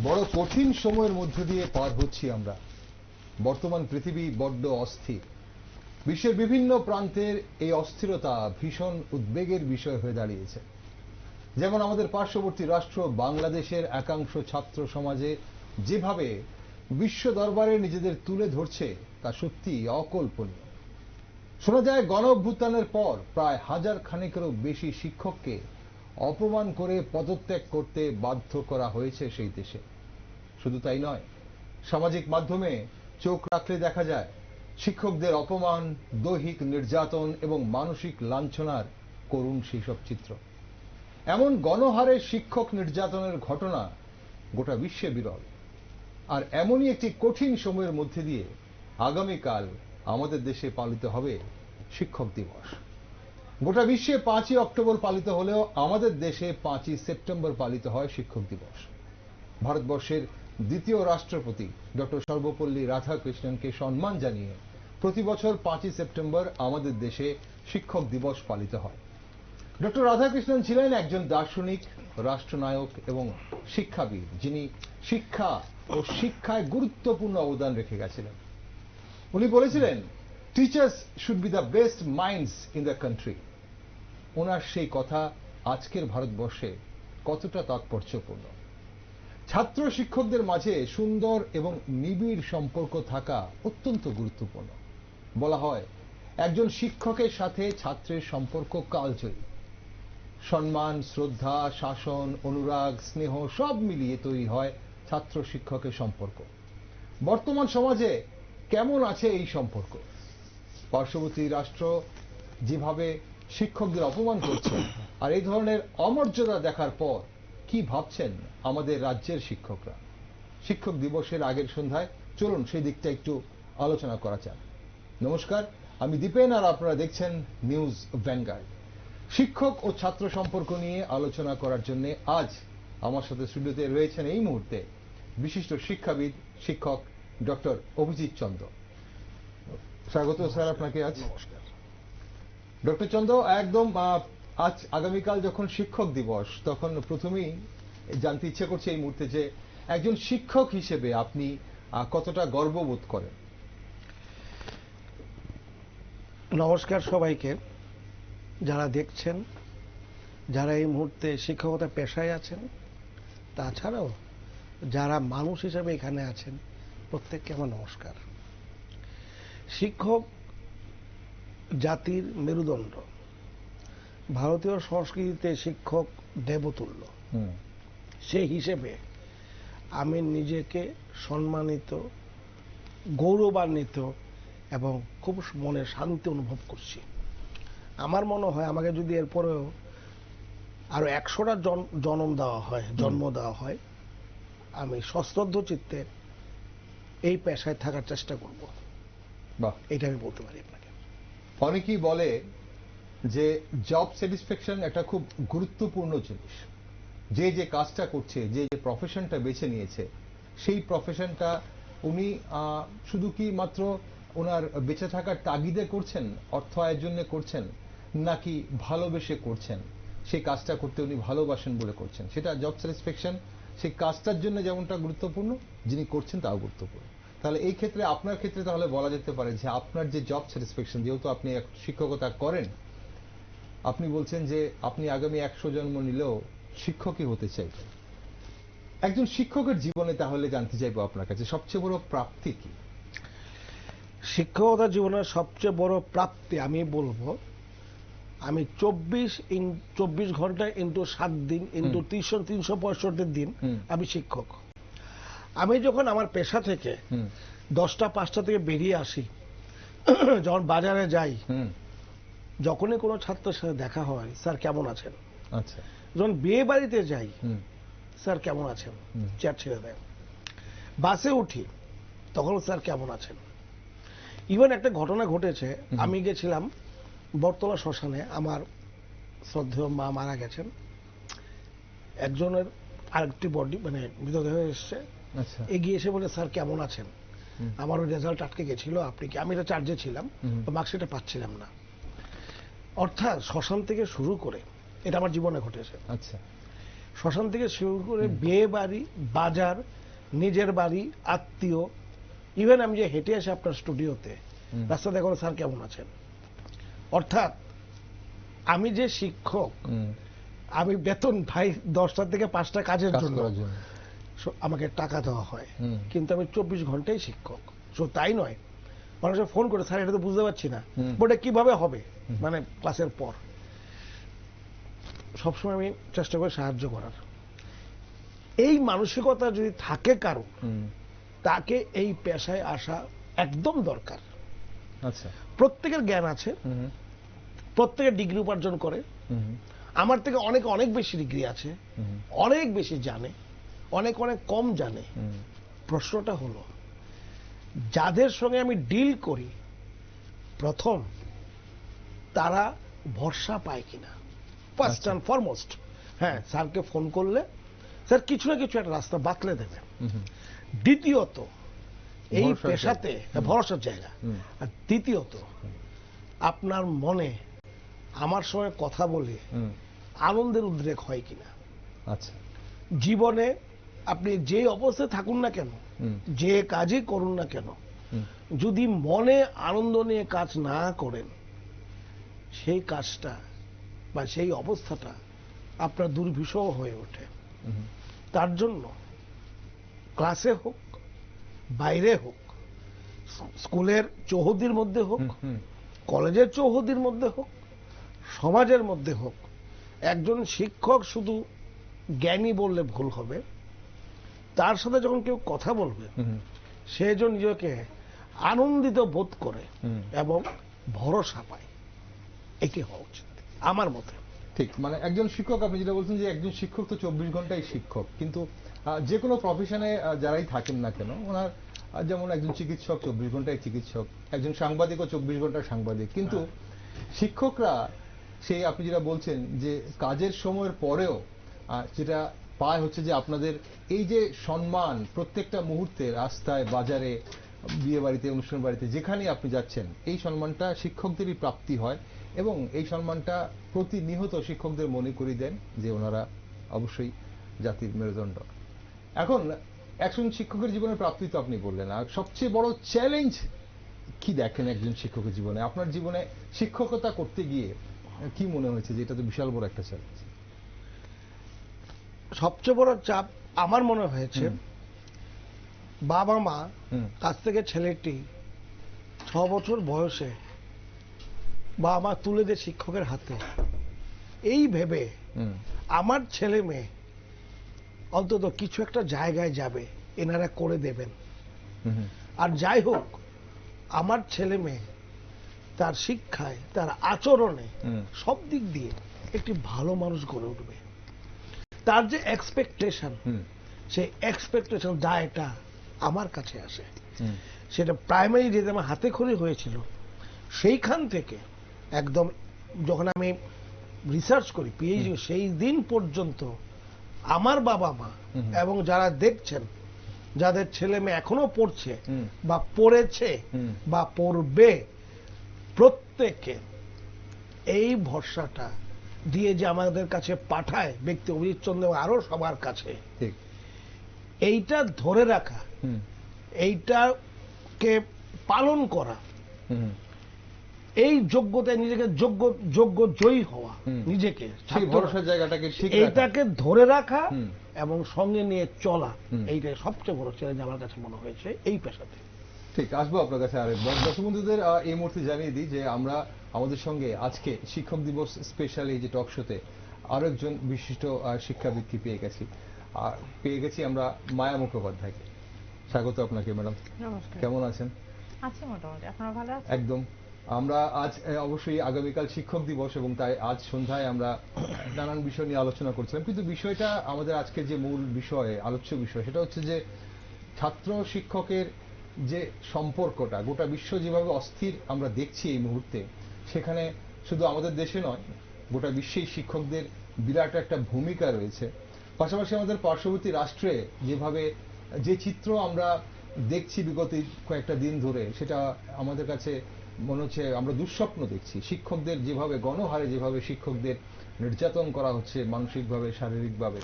বড় কঠিন সময়ের মধ্য দিয়ে পার হচ্ছি আমরা। বর্তমান পৃথিবী বড্ড অস্থির। বিশ্বের বিভিন্ন প্রান্তের এই অস্থিরতা ভীষণ উদ্বেগের বিষয় হয়ে দাঁড়িয়েছে। যেমন আমাদের পার্শ্ববর্তী রাষ্ট্র বাংলাদেশের একাংশ ছাত্র সমাজে যেভাবে বিশ্ব দরবারে নিজেদের তুলে ধরছে তা সত্যি অকল্পনীয়। শোনা যায় গণ অভ্যুত্থানের পর প্রায় 1000 খানেকেরও বেশি শিক্ষককে অপমান করে পদত্যাগ করতে বাধ্য করা হয়েছে সেই দেশে। শুধু তাই নয়, সামাজিক মাধ্যমে চোখ রাখলে দেখা যায় শিক্ষকদের অপমান, দৈহিক নির্যাতন এবং মানসিক লাঞ্ছনার করুণ সেইসব চিত্র। এমন গণহারে শিক্ষক নির্যাতনের ঘটনা গোটা বিশ্বে বিরল। আর এমনই একটি কঠিন সময়ের মধ্যে দিয়ে আগামীকাল আমাদের দেশে পালিত হবে শিক্ষক দিবস। গোটা বিশ্বে 5ই অক্টোবর পালিত হলেও আমাদের দেশে 5ই সেপ্টেম্বর পালিত হয় শিক্ষক দিবস। ভারতবর্ষের দ্বিতীয় রাষ্ট্রপতি ডক্টর সর্বপল্লী রাধাকৃষ্ণনকে সম্মান জানিয়ে প্রতি বছর 5ই সেপ্টেম্বর আমাদের দেশে শিক্ষক দিবস পালিত হয়। ডক্টর রাধাকৃষ্ণন ছিলেন একজন দার্শনিক, রাষ্ট্রনায়ক এবং শিক্ষাবিদ, যিনি শিক্ষা ও শিক্ষায় গুরুত্বপূর্ণ অবদান রেখে গেছিলেন। উনি বলেছিলেন, teachers should be the best minds in the country. ওনার সেই কথা আজকের ভারতবর্ষে কতটা তাৎপর্যপূর্ণ। ছাত্র শিক্ষকদের মাঝে সুন্দর এবং নিবিড় সম্পর্ক থাকা অত্যন্ত গুরুত্বপূর্ণ। বলা হয়, একজন শিক্ষকের সাথে ছাত্রের সম্পর্ক কালজয়ী। সম্মান, শ্রদ্ধা, শাসন, অনুরাগ, স্নেহ সব মিলিয়ে তৈরি হয় ছাত্র শিক্ষকের সম্পর্ক। বর্তমান সমাজে কেমন আছে এই সম্পর্ক? পার্শ্ববর্তী রাষ্ট্র যেভাবে শিক্ষকদের অপমান করছে, আর এই ধরনের অমর্যাদা দেখার পর কি ভাবছেন আমাদের রাজ্যের শিক্ষকরা? শিক্ষক দিবসের আগের সন্ধ্যায় চলুন সেই দিকটা একটু আলোচনা করা যাক। নমস্কার, আমি দীপেন আর আপনারা দেখছেন নিউজ ভ্যানগার্ড। শিক্ষক ও ছাত্র সম্পর্ক নিয়ে আলোচনা করার জন্য আজ আমার সাথে স্টুডিওতে রয়েছেন এই মুহূর্তে বিশিষ্ট শিক্ষাবিদ, শিক্ষক ডক্টর অভিজিৎ চন্দ। স্বাগত স্যার আপনাকে আজ। নমস্কার ডক্টর চন্দ, একদম আজ আগামীকাল যখন শিক্ষক দিবস, তখন প্রথমেই জানতে ইচ্ছে করছে এই মুহূর্তে যে একজন শিক্ষক হিসেবে আপনি কতটা গর্ববোধ করেন? নমস্কার সবাইকে, যারা দেখছেন, যারা এই মুহূর্তে শিক্ষকতা পেশায় আছেন, তাছাড়াও যারা মানুষ হিসেবে এখানে আছেন, প্রত্যেককে আমার নমস্কার। শিক্ষক জাতির মেরুদণ্ড। ভারতীয় সংস্কৃতিতে শিক্ষক দেবতুল্য। সেই হিসেবে আমি নিজেকে সম্মানিত, গৌরবান্বিত এবং খুব মনে শান্তি অনুভব করছি। আমার মনে হয় আমাকে যদি এরপরেও আরো 100টা জন্ম দেওয়া হয়, আমি সশ্রদ্ধ চিত্তে এই পেশায় থাকার চেষ্টা করব। বাহ, এটা আমি বলতে পারি আপনাকে। অনেকেই বলে যে জব স্যাটিসফ্যাকশন একটা খুব গুরুত্বপূর্ণ জিনিস। যে যে কাজটা করছে, যে যে প্রফেশনটা বেছে নিয়েছে, সেই প্রফেশনটা উনি শুধু কি মাত্র ওনার বেঁচে থাকার তাগিদে করছেন, অর্থ আয়ের জন্য করছেন, নাকি ভালোবেসে করছেন? সেই কাজটা করতে উনি ভালোবাসেন বলে করছেন, সেটা জব স্যাটিসফ্যাকশন। সেই কাজটার জন্য যেমনটা গুরুত্বপূর্ণ, যিনি করছেন তাও গুরুত্বপূর্ণ। তাহলে এই ক্ষেত্রে, আপনার ক্ষেত্রে তাহলে বলা যেতে পারে যে আপনার যে জব স্যাটিসফ্যাকশন, যেহেতু আপনি শিক্ষকতা করেন, আপনি বলছেন যে আপনি আগামী 100 জন্ম নিলেও শিক্ষকই হতে চাইবেন। একজন শিক্ষকের জীবনে তাহলে জানতে চাইবো আপনার কাছে সবচেয়ে বড় প্রাপ্তি কি? শিক্ষকতা জীবনের সবচেয়ে বড় প্রাপ্তি আমি বলবো, আমি 24 ঘন্টা ইন্টু 7 দিন ইন্টু 365 দিন আমি শিক্ষক। আমি যখন আমার পেশা থেকে 10টা 5টা থেকে বেরিয়ে আসি, যখন বাজারে যাই, যখনই কোনো ছাত্রের সাথে দেখা হয়, স্যার কেমন আছেন। আচ্ছা। যখন বিয়ে বাড়িতে যাই, স্যার কেমন আছেন, চেয়ার ছেড়ে দেয়। বাসে উঠি, তখন স্যার কেমন আছেন। ইভেন একটা ঘটনা ঘটেছে, আমি গেছিলাম বটতলা শ্মশানে, আমার শ্রদ্ধেয় মা মারা গেছেন, একজনের আরেকটি বডি মানে মৃতদেহ এসছে, এগিয়ে এসে বলে স্যার কেমন আছেন, আমার ওই রেজাল্ট আটকে গেছিল, আপনি কি? আমি এটা চার্জে ছিলাম, মার্কশিটটা পাচ্ছিলাম না। অর্থাৎ শ্মশান থেকে শুরু করে এটা আমার জীবনে ঘটেছে। আচ্ছা। শ্মশান থেকে শুরু করে বিয়ে বাড়ি, বাজার, নিজের বাড়ি, আত্মীয়, ইভেন আমি যে হেঁটে আসি আপনার স্টুডিওতে, রাস্তাতে এখন স্যার কেমন আছেন। অর্থাৎ আমি যে শিক্ষক, আমি বেতন ভাই 10টা থেকে 5টা কাজের জন্য আমাকে টাকা দেওয়া হয়, কিন্তু আমি 24 ঘন্টাই শিক্ষক। শুধু তাই নয়, মানুষের ফোন করে, স্যার এটা তো বুঝতে পারছি না, ওটা কিভাবে হবে, মানে ক্লাসের পর সবসময় আমি চেষ্টা করি সাহায্য করার। এই মানসিকতা যদি থাকে কারো, তাকে এই পেশায় আসা একদম দরকার। আচ্ছা, প্রত্যেকের জ্ঞান আছে, প্রত্যেকের ডিগ্রি উপার্জন করে, আমার থেকে অনেক অনেক বেশি ডিগ্রি আছে, অনেক বেশি জানে, অনেক অনেক কম জানে। প্রশ্নটা হলো, যাদের সঙ্গে আমি ডিল করি, প্রথম তারা ভরসা পায় কিনা, ফার্স্ট অ্যান্ড ফরমোস্ট। হ্যাঁ, স্যারকে ফোন করলে স্যার কিছু না কিছু একটা রাস্তা বাতলে দেবে। দ্বিতীয়ত, এই পেশাতে ভরসার জায়গা। আর দ্বিতীয়ত, আপনার মনে আমার সঙ্গে কথা বলে আনন্দের উদ্রেক হয় কিনা। আচ্ছা, জীবনে আপনি যে অবস্থায় থাকুন না কেন, যে কাজই করুন না কেন, যদি মনে আনন্দ নিয়ে কাজ না করেন, সেই কাজটা বা সেই অবস্থাটা আপনার দুর্বিষহ হয়ে ওঠে। তার জন্য ক্লাসে হোক, বাইরে হোক, স্কুলের চৌহদ্দির মধ্যে হোক, কলেজের চৌহদ্দির মধ্যে হোক, সমাজের মধ্যে হোক, একজন শিক্ষক শুধু জ্ঞানী বললে ভুল হবে। তার সাথে যখন কেউ কথা বলবে, সে যেন নিজেকে আনন্দিত বোধ করে এবং ভরসা পায়, এটি হওয়া উচিত আমার মতে। ঠিক, মানে একজন শিক্ষক, আপনি যেটা বলছেন যে একজন শিক্ষক তো 24 ঘন্টাই শিক্ষক, কিন্তু যে কোনো প্রফেশনে যারাই থাকেন না কেন, ওনার যেমন একজন চিকিৎসক 24 ঘন্টায় চিকিৎসক, একজন সাংবাদিকও 24 ঘন্টা সাংবাদিক, কিন্তু শিক্ষকরা সেই আপনি যেটা বলছেন যে কাজের সময়ের পরেও যেটা পায় হচ্ছে যে আপনাদের এই যে সম্মান, প্রত্যেকটা মুহূর্তে রাস্তায়, বাজারে, বিয়ে বাড়িতে, অনুষ্ঠান বাড়িতে, যেখানেই আপনি যাচ্ছেন, এই সম্মানটা শিক্ষকদেরই প্রাপ্তি হয় এবং এই সম্মানটা প্রতিনিয়ত শিক্ষকদের মনে করিয়ে দেন যে ওনারা অবশ্যই জাতির মেরুদণ্ড। এখন একজন শিক্ষকের জীবনে প্রাপ্তি তো আপনি বললেন, আর সবচেয়ে বড় চ্যালেঞ্জ কি দেখেন একজন শিক্ষকের জীবনে? আপনার জীবনে শিক্ষকতা করতে গিয়ে কি মনে হয়েছে যে এটা তো বিশাল বড় একটা চ্যালেঞ্জ? সবচেয়ে বড় চাপ আমার মনে হয়েছে, বাবা মা কাছ থেকে ছেলেটি 6 বছর বয়সে বাবা মা তুলে দেয় শিক্ষকের হাতে, এই ভেবে আমার ছেলে মেয়ে অন্তত কিছু একটা জায়গায় যাবে, এনারা করে দেবেন। আর যাই হোক, আমার ছেলে মেয়ে তার শিক্ষায়, তার আচরণে, সব দিক দিয়ে একটি ভালো মানুষ গড়ে উঠবে। তার যে এক্সপেকটেশন, সেই এক্সপেকটেশন দায়টা আমার কাছে আসে। সেটা প্রাইমারি যেটা আমার হাতে খড়ি হয়েছিল, সেইখান থেকে একদম যখন আমি রিসার্চ করি পিএইচডি, সেই দিন পর্যন্ত আমার বাবা মা এবং যারা দেখছেন, যাদের ছেলে মেয়ে এখনো পড়ছে বা পড়েছে বা পড়বে, প্রত্যেকে এই ভরসাটা দিয়ে যে আমাদের কাছে পাঠায়, ব্যক্তি অভিজিৎ চন্দ্র এবং আরো সবার কাছে, এইটা ধরে রাখা, এইটাকে পালন করা, এই যোগ্যতায় নিজেকে যোগ্য জয়ী হওয়া, নিজেকে সেই ভরসার জায়গাটাকে এইটাকে ধরে রাখা এবং সঙ্গে নিয়ে চলা, এইটাই সবচেয়ে বড় চ্যালেঞ্জ আমার কাছে মনে হয়েছে এই পেশাতে। ঠিক, আসবো আপনার কাছে আরেকবার। দর্শক বন্ধুদের এই মুহূর্তে জানিয়ে দিই যে আমরা আমাদের সঙ্গে আজকে শিক্ষক দিবস স্পেশাল এই যে টক শোতে আরো একজন বিশিষ্ট শিক্ষাবিদকে পেয়ে গেছি আমরা, মায়া মুখোপাধ্যায়কে। স্বাগত আপনাকে ম্যাডাম। নমস্কার। কেমন আছেন? আছি মোটামুটি, আপনারা ভালো আছেন? একদম। আমরা আজ অবশ্যই আগামীকাল শিক্ষক দিবস এবং তাই আজ সন্ধ্যায় আমরা নানান বিষয় নিয়ে আলোচনা করছিলাম, কিন্তু বিষয়টা আমাদের আজকের যে মূল বিষয়, আলোচ্য বিষয়, সেটা হচ্ছে যে ছাত্র শিক্ষকের যে সম্পর্কটা, গোটা বিশ্ব যেভাবে অস্থির আমরা দেখছি এই মুহূর্তে, সেখানে শুধু আমাদের দেশে নয়, গোটা বিশ্বেই শিক্ষকদের বিরাট একটা ভূমিকা রয়েছে। পাশাপাশি আমাদের পার্শ্ববর্তী রাষ্ট্রে যেভাবে যে চিত্র আমরা দেখছি বিগত কয়েকটা দিন ধরে, সেটা আমাদের কাছে মনে হচ্ছে আমরা দুঃস্বপ্ন দেখছি। শিক্ষকদের যেভাবে গণহারে যেভাবে শিক্ষকদের নির্যাতন করা হচ্ছে মানসিকভাবে, শারীরিকভাবে,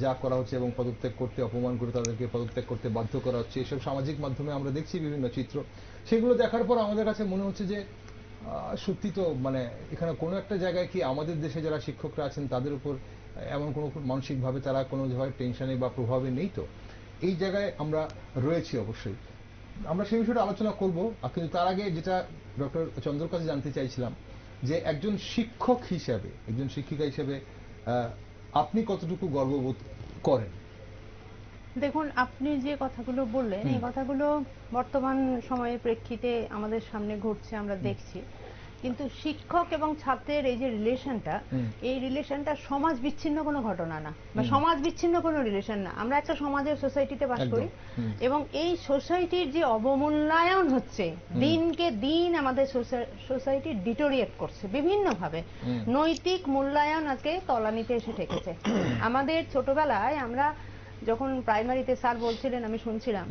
যা করা হচ্ছে, এবং পদত্যাগ করতে, অপমান করে তাদেরকে পদত্যাগ করতে বাধ্য করা হচ্ছে, এসব সামাজিক মাধ্যমে আমরা দেখছি বিভিন্ন চিত্র। সেগুলো দেখার পর আমাদের কাছে মনে হচ্ছে যে সত্যি তো মানে এখানে কোনো একটা জায়গায় কি আমাদের দেশে যারা শিক্ষকরা আছেন তাদের উপর এমন কোনো মানসিকভাবে তারা কোনোভাবে টেনশনে বা প্রভাবে নেই তো? এই জায়গায় আমরা রয়েছি অবশ্যই, আমরা সেই বিষয়টা আলোচনা করব। কিন্তু তার আগে যেটা ডক্টর চন্দ্রর কাছে জানতে চাইছিলাম যে একজন শিক্ষক হিসেবে, একজন শিক্ষিকা হিসেবে আপনি কতটুকু গর্ববোধ করেন? দেখুন, আপনি যে কথাগুলো বললেন এই কথাগুলো বর্তমান সময়ের প্রেক্ষিতে আমাদের সামনে ঘটছে, আমরা দেখছি। কিন্তু শিক্ষক এবং ছাত্রের এই যে রিলেশনটা, এই রিলেশনটা সমাজ বিচ্ছিন্ন কোনো ঘটনা না, বা সমাজ বিচ্ছিন্ন কোনো রিলেশন না। আমরা একটা সমাজের, সোসাইটিতে বাস করি, এবং এই সোসাইটির যে অবমূল্যায়ন হচ্ছে, দিনকে দিন আমাদের সোসাইটি ডিটোরিয়েট করছে বিভিন্নভাবে। নৈতিক মূল্যায়ন আজকে তলানিতে এসে ঠেকেছে। আমাদের ছোটবেলায় আমরা যখন প্রাইমারিতে, স্যার বলছিলেন আমি শুনছিলাম,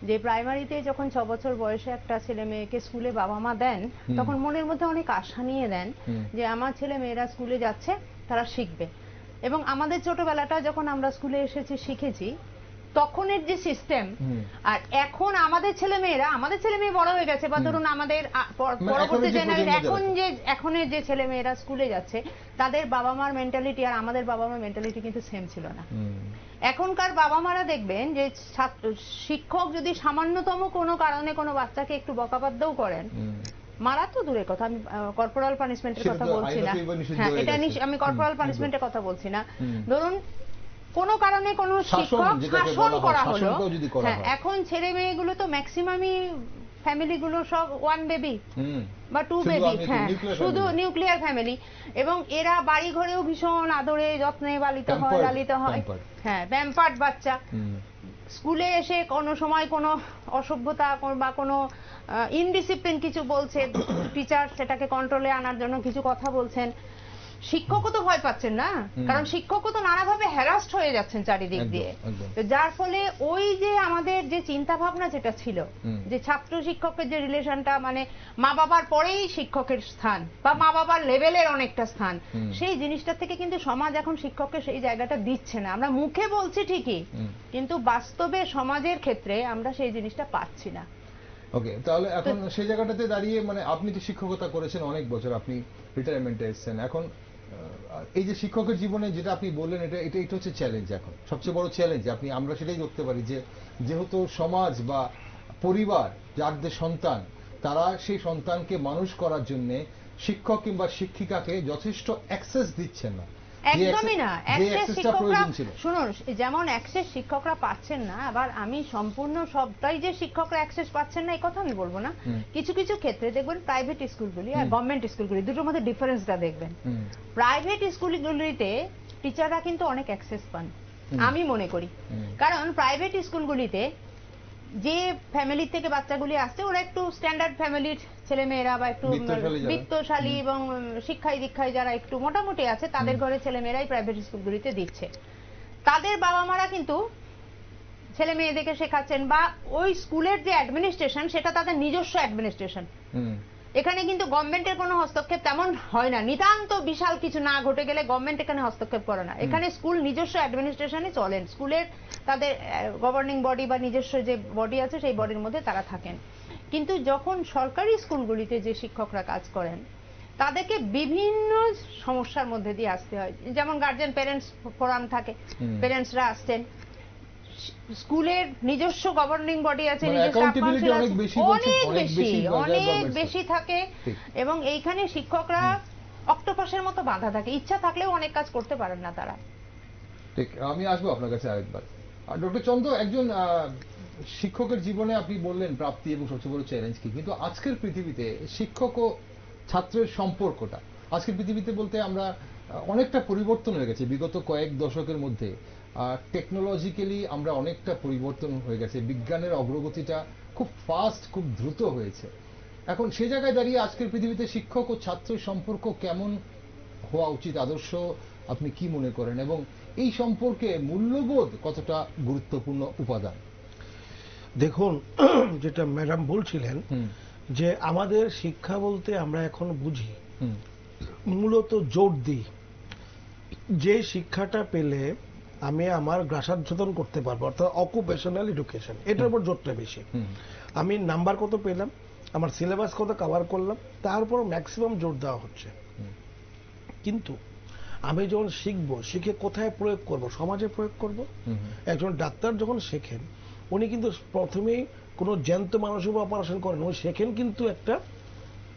যে প্রাইমারিতে যখন 6 বছর বয়সে একটা ছেলে মেয়েকে স্কুলে বাবা মা দেন, তখন মনের মধ্যে অনেক আশা নিয়ে দেন যে আমার ছেলে মেয়েরা স্কুলে যাচ্ছে, তারা শিখবে। এবং আমাদের ছোটবেলাটা যখন আমরা স্কুলে এসেছি, শিখেছি, তখনের যে সিস্টেম আর এখন আমাদের ছেলে মেয়ে বড় হয়ে গেছে, বা ধরুন আমাদের পরবর্তী জেনারেশন, এখনের যে ছেলে মেয়েরা স্কুলে যাচ্ছে, তাদের বাবা মার মেন্টালিটি আর আমাদের বাবা মার মেন্টালিটি কিন্তু সেম ছিল না। এখনকার বাবা মারা দেখবেন যে শিক্ষক যদি সামান্যতম কোনো কারণে কোনো বাচ্চাকে একটু বকাবাদ্যও করেন, মারা তো দূরের কথা, আমি কর্পোরাল পানিশমেন্টের কথা বলছি না, হ্যাঁ এটা আমি কর্পোরাল পানিশমেন্টের কথা বলছি না, ধরুন কোনো কারণে কোনো শিক্ষক শাসন করা হলো, হ্যাঁ এখন ছেলে মেয়েগুলো তো ম্যাক্সিমামই ফ্যামিলিগুলো সব 1 বেবি বা 2 বেবি, হ্যাঁ শুধু নিউক্লিয়ার ফ্যামিলি, এবং এরা বাড়ি ঘরেও ভীষণ আদরে যত্নে লালিত হয়, হ্যাঁ প্যাম্পার্ড বাচ্চা। স্কুলে এসে কোনো সময় কোনো অসভ্যতা বা কোনো ইনডিসিপ্লিন কিছু বলছে, টিচার সেটাকে কন্ট্রোলে আনার জন্য কিছু কথা বলছেন, শিক্ষকও তো ভয় পাচ্ছেন না, কারণ শিক্ষকও তো নানাভাবে হ্যারাস্ট হয়ে যাচ্ছেন চারিদিক দিয়ে। যার ফলে ওই যে আমাদের যে চিন্তা ভাবনা যেটা ছিল, যে ছাত্র শিক্ষকের যে রিলেশনটা, মানে মা বাবার পরেই শিক্ষকের স্থান, বা মা বাবার লেভেলের অনেকটা স্থান, সেই জিনিসটা থেকে কিন্তু সমাজ এখন শিক্ষককে সেই জায়গাটা দিচ্ছে না। আমরা মুখে বলছি ঠিকই, কিন্তু বাস্তবে সমাজের ক্ষেত্রে আমরা সেই জিনিসটা পাচ্ছি না। ওকে, তাহলে এখন সেই জায়গাটাতে দাঁড়িয়ে, মানে আপনি যে শিক্ষকতা করেছেন অনেক বছর, আপনি রিটায়ারমেন্টে এসেছেন, এখন এই যে শিক্ষকের জীবনে যেটা আপনি বললেন, এটা হচ্ছে চ্যালেঞ্জ, এখন সবচেয়ে বড় চ্যালেঞ্জ আমরা সেটাই ধরতে পারি, যে যেহেতু সমাজ বা পরিবার, যাদের সন্তান, তারা সেই সন্তানকে মানুষ করার জন্য শিক্ষক কিংবা শিক্ষিকাকে যথেষ্ট অ্যাক্সেস দিচ্ছেন না। একদমই না, অ্যাক্সেস শিক্ষকরা, শুনুন, যেমন অ্যাক্সেস শিক্ষকরা পাচ্ছেন না, আবার আমি সম্পূর্ণ সবটাই যে শিক্ষকরা অ্যাক্সেস পাচ্ছেন না এই কথা আমি বলবো না। কিছু কিছু ক্ষেত্রে দেখবেন প্রাইভেট স্কুলগুলি আর গভর্নমেন্ট স্কুলগুলি, দুটোর মধ্যে ডিফারেন্সটা দেখবেন। প্রাইভেট স্কুলগুলিতে টিচাররা কিন্তু অনেক অ্যাক্সেস পান আমি মনে করি, কারণ প্রাইভেট স্কুলগুলিতে যে ফ্যামিলি থেকে বাচ্চাগুলি আসছে, ওরা একটু স্ট্যান্ডার্ড ফ্যামিলির ছেলে মেয়েরা, বা একটু বিত্তশালী এবং শিক্ষায় দীক্ষায় যারা একটু মোটামুটি আছে, তাদের ঘরে ছেলে মেয়েরাই প্রাইভেট স্কুলগুলিতে দিচ্ছে। তাদের বাবা মারা কিন্তু ছেলে মেয়েদেরকে শেখাচ্ছেন, বা ওই স্কুলের যে অ্যাডমিনিস্ট্রেশন সেটা তাদের নিজস্ব অ্যাডমিনিস্ট্রেশন। এখানে কিন্তু গভর্নমেন্টের কোনো হস্তক্ষেপ তেমন হয় না, নিতান্ত বিশাল কিছু না ঘটে গেলে গভর্নমেন্ট এখানে হস্তক্ষেপ করে না। এখানে স্কুল নিজস্ব অ্যাডমিনিস্ট্রেশনে চলেন, স্কুলের তাদের গভর্নিং বডি বা নিজস্ব যে বডি আছে সেই বডির মধ্যে তারা থাকেন। কিন্তু যখন সরকারি স্কুলগুলিতে যে শিক্ষকরা কাজ করেন, তাদেরকে বিভিন্ন সমস্যার মধ্যে দিয়ে আসতে হয়। যেমন গার্জেন প্যারেন্টস ফোরাম থাকে, প্যারেন্টসরা আসতেন, স্কুলের নিজস্ব গভর্নিং বডি আছে, অনেক বেশি থাকে, এবং এইখানে শিক্ষকরা অক্টোপাসের মতো বাঁধা থাকে, ইচ্ছা থাকলেও অনেক কাজ করতে পারেন না তারা। ঠিক, আমি আসবো আপনার কাছে আরেকবার। ডক্টর চন্দ্র, একজন শিক্ষকের জীবনে আপনি বললেন প্রাপ্তি এবং সবচেয়ে বড় চ্যালেঞ্জ কি, কিন্তু আজকের পৃথিবীতে শিক্ষক ও ছাত্রের সম্পর্কটা, আজকের পৃথিবীতে বলতে আমরা অনেকটা পরিবর্তন হয়ে গেছে বিগত কয়েক দশকের মধ্যে। টেকনোলজিক্যালি আমরা অনেকটা পরিবর্তন হয়ে গেছে, বিজ্ঞানের অগ্রগতিটা খুব ফাস্ট, খুব দ্রুত হয়েছে। এখন সে জায়গায় দাঁড়িয়ে আজকের পৃথিবীতে শিক্ষক ও ছাত্রের সম্পর্ক কেমন হওয়া উচিত, আদর্শ আপনি কি মনে করেন, এবং এই সম্পর্কে মূল্যবোধ কতটা গুরুত্বপূর্ণ উপাদান? দেখুন, যেটা ম্যাডাম বলছিলেন যে আমাদের শিক্ষা বলতে আমরা এখন বুঝি, মূলত জোর দিই যে শিক্ষাটা পেলে আমি আমার গ্রাসাচ্ছাদন করতে পারবো, অর্থাৎ অকুপেশনাল এডুকেশন, এটার উপর জোরটা বেশি। আমি নাম্বার কত পেলাম, আমার সিলেবাস কত কভার করলাম, তার উপর ম্যাক্সিমাম জোর দেওয়া হচ্ছে। কিন্তু আমি যখন শিখবো, শিখে কোথায় প্রয়োগ করব, সমাজে প্রয়োগ করব। একজন ডাক্তার যখন শেখেন, উনি কিন্তু প্রথমেই কোনো জ্যান্ত মানুষের উপর অপারেশন করেন, উনি শেখেন কিন্তু একটা